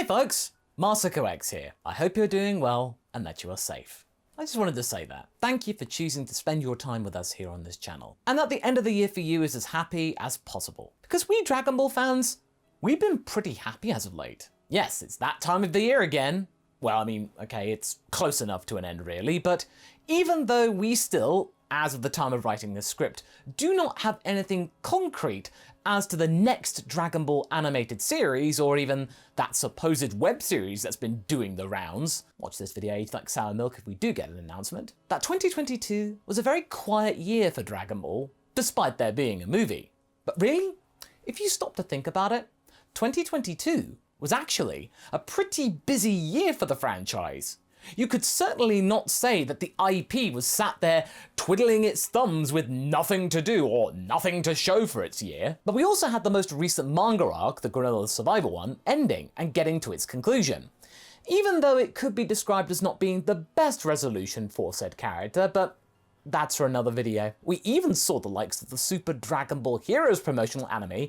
Hey folks, MasakoX here. I hope you're doing well and that you are safe. I just wanted to say that. Thank you for choosing to spend your time with us here on this channel. And that the end of the year for you is as happy as possible. Because we Dragon Ball fans, we've been pretty happy as of late. Yes, it's that time of the year again. Well, I mean, okay, it's close enough to an end really, but even though we still, as of the time of writing this script, do not have anything concrete as to the next Dragon Ball animated series, or even that supposed web series that's been doing the rounds. Watch this video age like sour milk if we do get an announcement. That 2022 was a very quiet year for Dragon Ball, despite there being a movie. But really, if you stop to think about it, 2022 was actually a pretty busy year for the franchise. You could certainly not say that the IP was sat there twiddling its thumbs with nothing to do or nothing to show for its year. But we also had the most recent manga arc, the Gorilla Survival one, ending and getting to its conclusion. Even though it could be described as not being the best resolution for said character, but that's for another video. We even saw the likes of the Super Dragon Ball Heroes promotional anime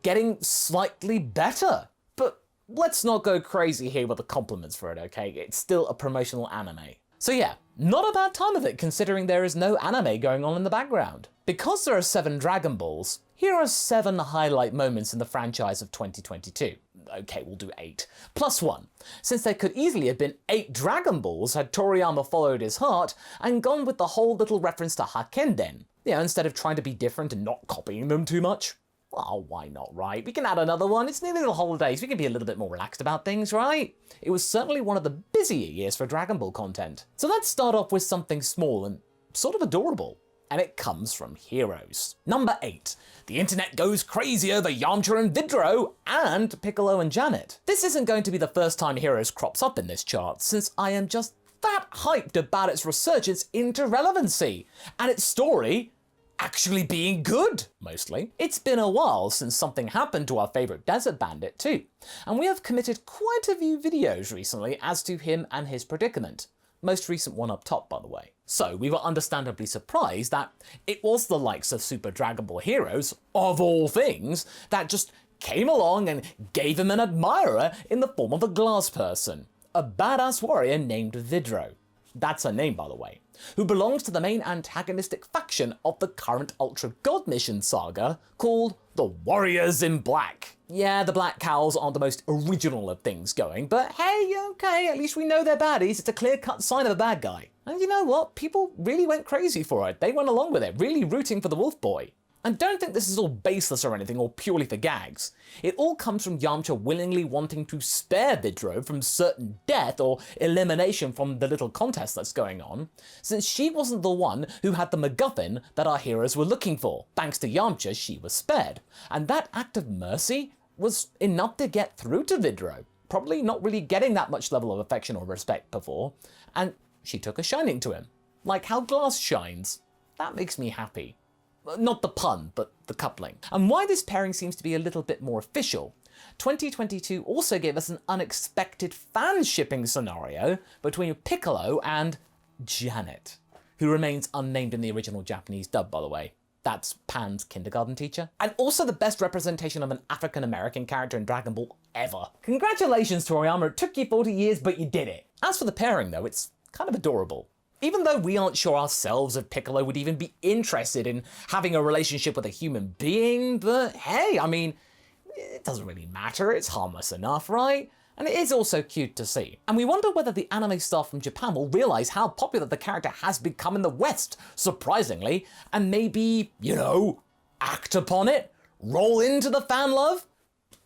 getting slightly better. But let's not go crazy here with the compliments for it, okay? It's still a promotional anime. So yeah, not a bad time of it considering there is no anime going on in the background. Because there are 7 Dragon Balls, here are 7 highlight moments in the franchise of 2022. Okay, we'll do 8. Plus 1, since there could easily have been 8 Dragon Balls had Toriyama followed his heart and gone with the whole little reference to Hakenden. You know, instead of trying to be different and not copying them too much. Well, why not, right? We can add another one. It's nearly the holidays. We can be a little bit more relaxed about things, right? It was certainly one of the busier years for Dragon Ball content. So let's start off with something small and sort of adorable. And it comes from Heroes. Number 8. The internet goes crazy over Yamcha and Vidro and Piccolo and Janet. This isn't going to be the first time Heroes crops up in this chart, since I am just that hyped about its resurgence into relevancy and its story actually being good, mostly. It's been a while since something happened to our favourite desert bandit too, and we have committed quite a few videos recently as to him and his predicament. Most recent one up top, by the way. So we were understandably surprised that it was the likes of Super Dragon Ball Heroes, of all things, that just came along and gave him an admirer in the form of a glass person, a badass warrior named Vidro. That's her name, by the way, who belongs to the main antagonistic faction of the current Ultra God Mission saga called the Warriors in Black. Yeah, the Black Cowls aren't the most original of things going, but hey, okay, at least we know they're baddies. It's a clear-cut sign of a bad guy. And you know what? People really went crazy for it. They went along with it, really rooting for the Wolf Boy. And don't think this is all baseless or anything, or purely for gags. It all comes from Yamcha willingly wanting to spare Vidro from certain death or elimination from the little contest that's going on, since she wasn't the one who had the MacGuffin that our heroes were looking for. Thanks to Yamcha, she was spared. And that act of mercy was enough to get through to Vidro, probably not really getting that much level of affection or respect before, and she took a shining to him. Like how glass shines. That makes me happy. Not the pun, but the coupling. And why this pairing seems to be a little bit more official, 2022 also gave us an unexpected fan shipping scenario between Piccolo and Janet, who remains unnamed in the original Japanese dub, by the way. That's Pan's kindergarten teacher. And also the best representation of an African-American character in Dragon Ball ever. Congratulations, Toriyama, it took you 40 years, but you did it. As for the pairing though, it's kind of adorable. Even though we aren't sure ourselves if Piccolo would even be interested in having a relationship with a human being, but hey, I mean, it doesn't really matter, it's harmless enough, right? And it is also cute to see. And we wonder whether the anime staff from Japan will realise how popular the character has become in the West, surprisingly, and maybe, you know, act upon it, roll into the fan love.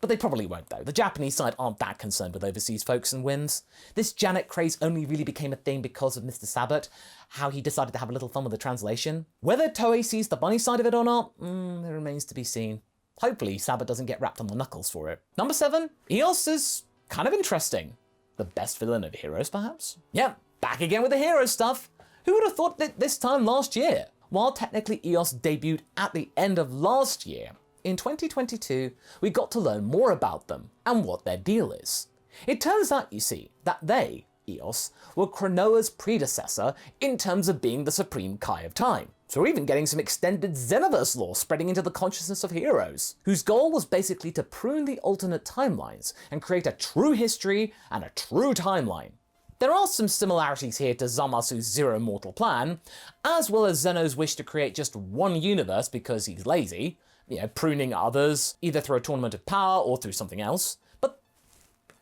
But they probably won't though. The Japanese side aren't that concerned with overseas folks and whims. This Janet craze only really became a thing because of Mr. Sabat, how he decided to have a little fun with the translation. Whether Toei sees the funny side of it or not, it remains to be seen. Hopefully Sabat doesn't get wrapped on the knuckles for it. Number 7, Aeos is kind of interesting. The best villain of Heroes, perhaps? Yep, back again with the hero stuff. Who would have thought that this time last year? While technically Aeos debuted at the end of last year, in 2022, we got to learn more about them and what their deal is. It turns out, you see, that they, Aeos, were Cronoa's predecessor in terms of being the supreme Kai of Time. So we're even getting some extended Xenoverse lore spreading into the consciousness of heroes, whose goal was basically to prune the alternate timelines and create a true history and a true timeline. There are some similarities here to Zamasu's Zero Mortal Plan, as well as Zeno's wish to create just one universe because he's lazy, pruning others, either through a tournament of power or through something else, but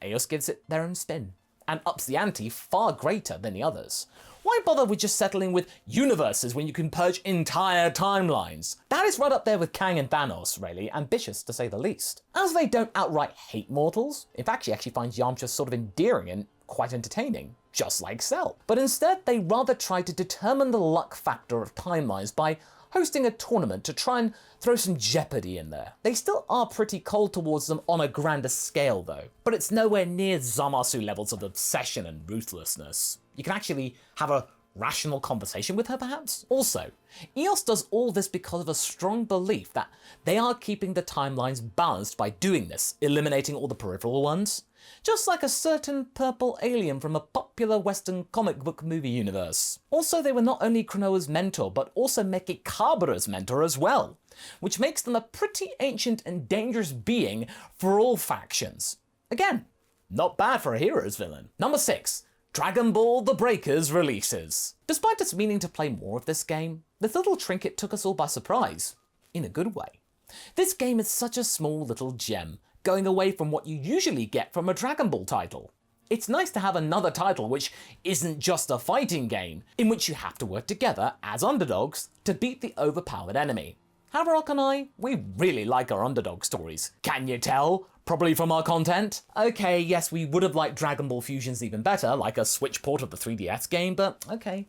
Aeos gives it their own spin, and ups the ante far greater than the others. Why bother with just settling with universes when you can purge entire timelines? That is right up there with Kang and Thanos, really, ambitious to say the least. As they don't outright hate mortals, in fact she actually finds Yamcha sort of endearing and quite entertaining, just like Cell. But instead they rather try to determine the luck factor of timelines by hosting a tournament to try and throw some jeopardy in there. They still are pretty cold towards them on a grander scale though, but it's nowhere near Zamasu levels of obsession and ruthlessness. You can actually have a rational conversation with her perhaps? Also, Aeos does all this because of a strong belief that they are keeping the timelines balanced by doing this, eliminating all the peripheral ones. Just like a certain purple alien from a popular Western comic book movie universe. Also, they were not only Cronoa's mentor, but also Mekikabura's mentor as well, which makes them a pretty ancient and dangerous being for all factions. Again, not bad for a hero's villain. Number 6. Dragonball The Breakers releases. Despite us meaning to play more of this game, this little trinket took us all by surprise, in a good way. This game is such a small little gem, going away from what you usually get from a Dragon Ball title. It's nice to have another title which isn't just a fighting game, in which you have to work together as underdogs to beat the overpowered enemy. Haverock and I, we really like our underdog stories. Can you tell? Probably from our content? Okay, yes, we would have liked Dragon Ball Fusions even better, like a Switch port of the 3DS game, but okay,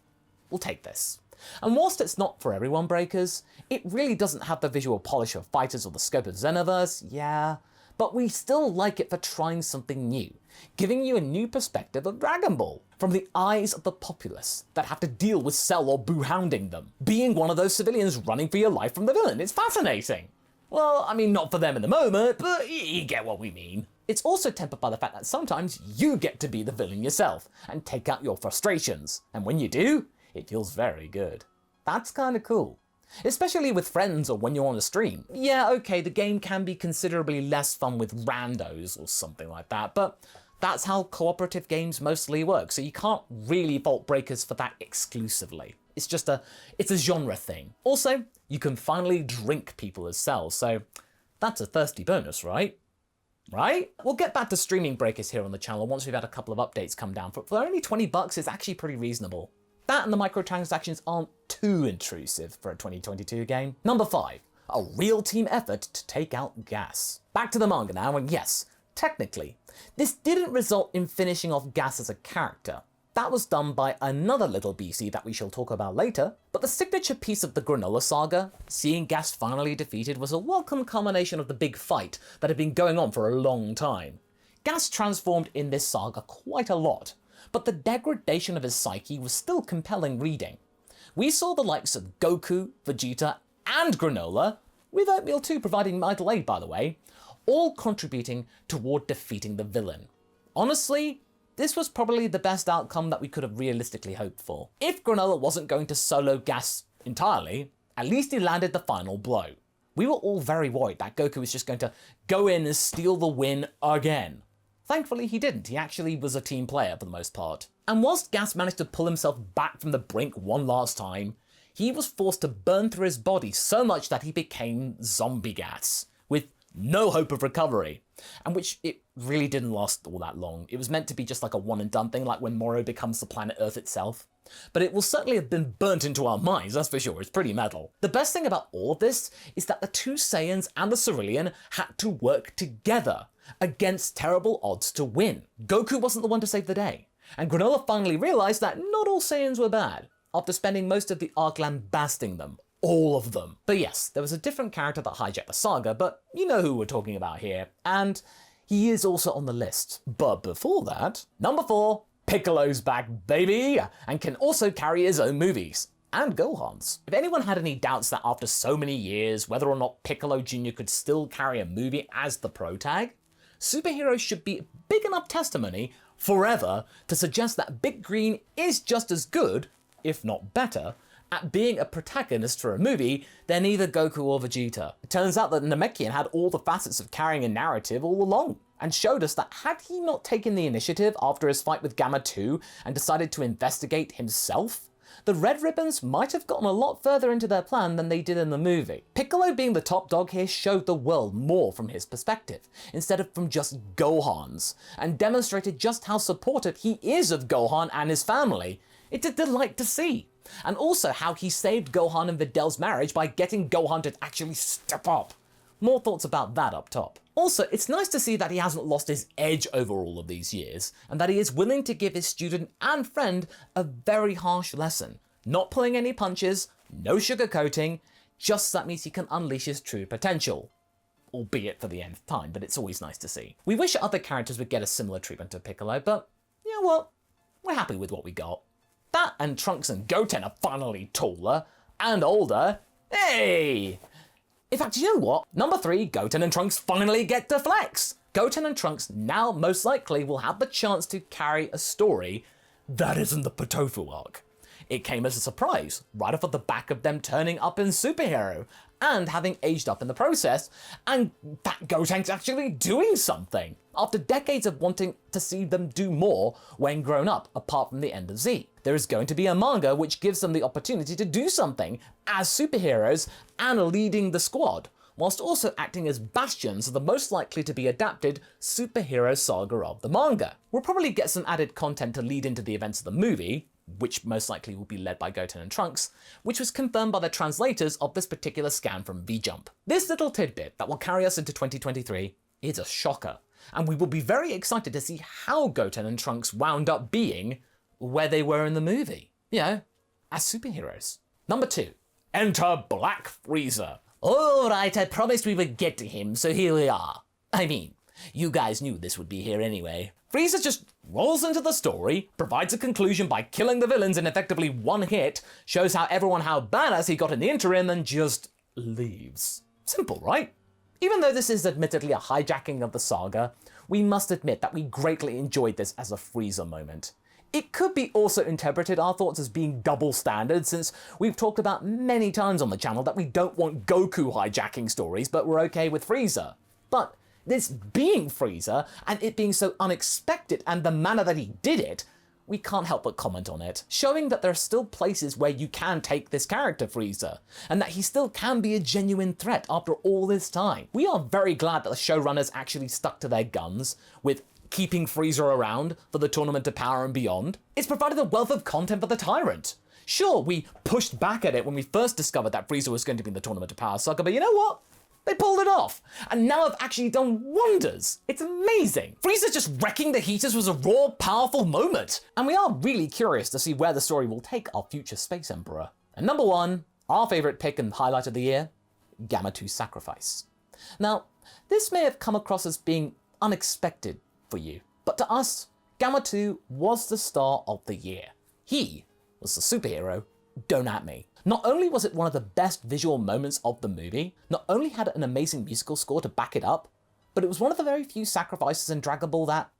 we'll take this. And whilst it's not for everyone, Breakers, it really doesn't have the visual polish of Fighters or the scope of Xenoverse, yeah, but we still like it for trying something new, giving you a new perspective of Dragon Ball, from the eyes of the populace that have to deal with Cell or Boo hounding them, being one of those civilians running for your life from the villain. It's fascinating. Well, I mean, not for them in the moment, but you get what we mean. It's also tempered by the fact that sometimes you get to be the villain yourself and take out your frustrations, and when you do, it feels very good. That's kinda cool. Especially with friends or when you're on a stream. Yeah, okay, the game can be considerably less fun with randos or something like that, but that's how cooperative games mostly work, so you can't really fault Breakers for that exclusively. It's a genre thing. Also, you can finally drink people as Cell, so that's a thirsty bonus, right? Right? We'll get back to streaming Breakers here on the channel once we've had a couple of updates come down. For only $20, it's actually pretty reasonable. That and the microtransactions aren't too intrusive for a 2022 game. Number 5, a real team effort to take out Gas. Back to the manga now, and yes, technically, this didn't result in finishing off Gas as a character. That was done by another little BC that we shall talk about later, but the signature piece of the Granola saga, seeing Gas finally defeated, was a welcome culmination of the big fight that had been going on for a long time. Gas transformed in this saga quite a lot, but the degradation of his psyche was still compelling reading. We saw the likes of Goku, Vegeta, and Granola, with Oatmeal 2 providing vital aid by the way, all contributing toward defeating the villain. Honestly, this was probably the best outcome that we could have realistically hoped for. If Granola wasn't going to solo Gas entirely, at least he landed the final blow. We were all very worried that Goku was just going to go in and steal the win again. Thankfully he didn't, he actually was a team player for the most part. And whilst Gas managed to pull himself back from the brink one last time, he was forced to burn through his body so much that he became zombie Gas, with no hope of recovery. And which it really didn't last all that long. It was meant to be just like a one and done thing, like when Moro becomes the planet Earth itself. But it will certainly have been burnt into our minds, that's for sure, it's pretty metal. The best thing about all of this is that the two Saiyans and the Cerulean had to work together against terrible odds to win. Goku wasn't the one to save the day, and Granola finally realised that not all Saiyans were bad, after spending most of the arc lambasting them. All of them. But yes, there was a different character that hijacked the saga, but you know who we're talking about here, and he is also on the list. But before that, number 4, Piccolo's back, baby, and can also carry his own movies. And Gohan's. If anyone had any doubts that after so many years, whether or not Piccolo Jr. could still carry a movie as the protag, superheroes should be big enough testimony forever to suggest that Big Green is just as good, if not better, at being a protagonist for a movie, they're neither Goku or Vegeta. It turns out that Namekian had all the facets of carrying a narrative all along, and showed us that had he not taken the initiative after his fight with Gamma 2 and decided to investigate himself, the Red Ribbons might have gotten a lot further into their plan than they did in the movie. Piccolo being the top dog here showed the world more from his perspective, instead of from just Gohan's, and demonstrated just how supportive he is of Gohan and his family. It's a delight to see. And also how he saved Gohan and Vidal's marriage by getting Gohan to actually step up. More thoughts about that up top. Also, it's nice to see that he hasn't lost his edge over all of these years, and that he is willing to give his student and friend a very harsh lesson. Not pulling any punches, no sugarcoating, just that means he can unleash his true potential. Albeit for the nth time, but it's always nice to see. We wish other characters would get a similar treatment to Piccolo, but you know what? We're happy with what we got. That and Trunks and Goten are finally taller and older. Hey! In fact, you know what? Number 3, Goten and Trunks finally get to flex. Goten and Trunks now most likely will have the chance to carry a story that isn't the Potofu arc. It came as a surprise, right off of the back of them turning up in Superhero and having aged up in the process, and that Goten's actually doing something, after decades of wanting to see them do more when grown up, apart from the end of Z. There is going to be a manga which gives them the opportunity to do something as superheroes and leading the squad, whilst also acting as bastions of the most likely to be adapted superhero saga of the manga. We'll probably get some added content to lead into the events of the movie, which most likely will be led by Goten and Trunks, which was confirmed by the translators of this particular scan from V-Jump. This little tidbit that will carry us into 2023 is a shocker, and we will be very excited to see how Goten and Trunks wound up being where they were in the movie. You know, as superheroes. Number 2, enter Black Freeza. Alright, I promised we would get to him, so here we are. I mean, you guys knew this would be here anyway. Frieza just rolls into the story, provides a conclusion by killing the villains in effectively one hit, shows everyone how badass he got in the interim, and just leaves. Simple, right? Even though this is admittedly a hijacking of the saga, we must admit that we greatly enjoyed this as a Frieza moment. It could be also interpreted, our thoughts, as being double standard, since we've talked about many times on the channel that we don't want Goku hijacking stories, but we're okay with Frieza. But this being Frieza, and it being so unexpected, and the manner that he did it, we can't help but comment on it, showing that there are still places where you can take this character Frieza, and that he still can be a genuine threat after all this time. We are very glad that the showrunners actually stuck to their guns with keeping Frieza around for the Tournament of Power and beyond. It's provided a wealth of content for the Tyrant. Sure, we pushed back at it when we first discovered that Frieza was going to be in the Tournament of Power saga, but you know what? They pulled it off, and now have actually done wonders. It's amazing. Frieza just wrecking the heaters was a raw, powerful moment, and we are really curious to see where the story will take our future Space Emperor. And number 1, our favourite pick and highlight of the year, Gamma 2's sacrifice. Now, this may have come across as being unexpected for you, but to us, Gamma 2 was the star of the year. He was the superhero, don't at me. Not only was it one of the best visual moments of the movie, not only had it an amazing musical score to back it up, but it was one of the very few sacrifices in Dragonball that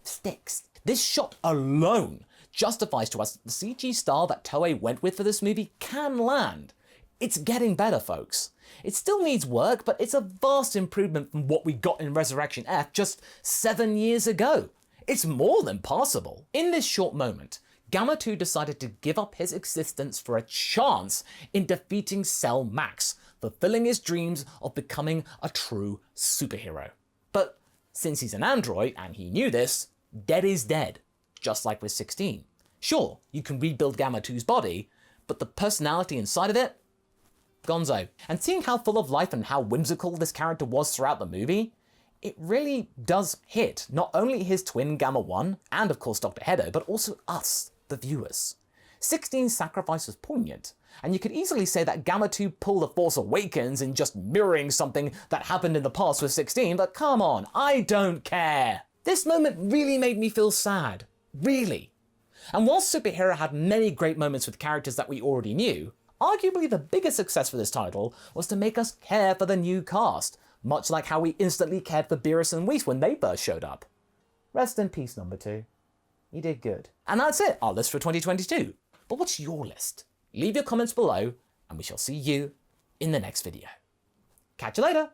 sticks. This shot alone justifies to us that the CG style that Toei went with for this movie can land. It's getting better, folks. It still needs work, but it's a vast improvement from what we got in Resurrection F just 7 years ago. It's more than passable. In this short moment, Gamma 2 decided to give up his existence for a chance in defeating Cell Max, fulfilling his dreams of becoming a true superhero. But since he's an android, and he knew this, dead is dead, just like with 16. Sure, you can rebuild Gamma 2's body, but the personality inside of it? Gonzo. And seeing how full of life and how whimsical this character was throughout the movie, it really does hit not only his twin Gamma 1, and of course Dr. Hedo, but also us, the viewers. 16's sacrifice was poignant, and you could easily say that Gamma 2 pulled the Force Awakens in just mirroring something that happened in the past with 16, but come on, I don't care. This moment really made me feel sad. Really. And while Superhero had many great moments with characters that we already knew, arguably the biggest success for this title was to make us care for the new cast, much like how we instantly cared for Beerus and Whis when they first showed up. Rest in peace, number 2. You did good. And that's it, our list for 2022. But what's your list? Leave your comments below, and we shall see you in the next video. Catch you later!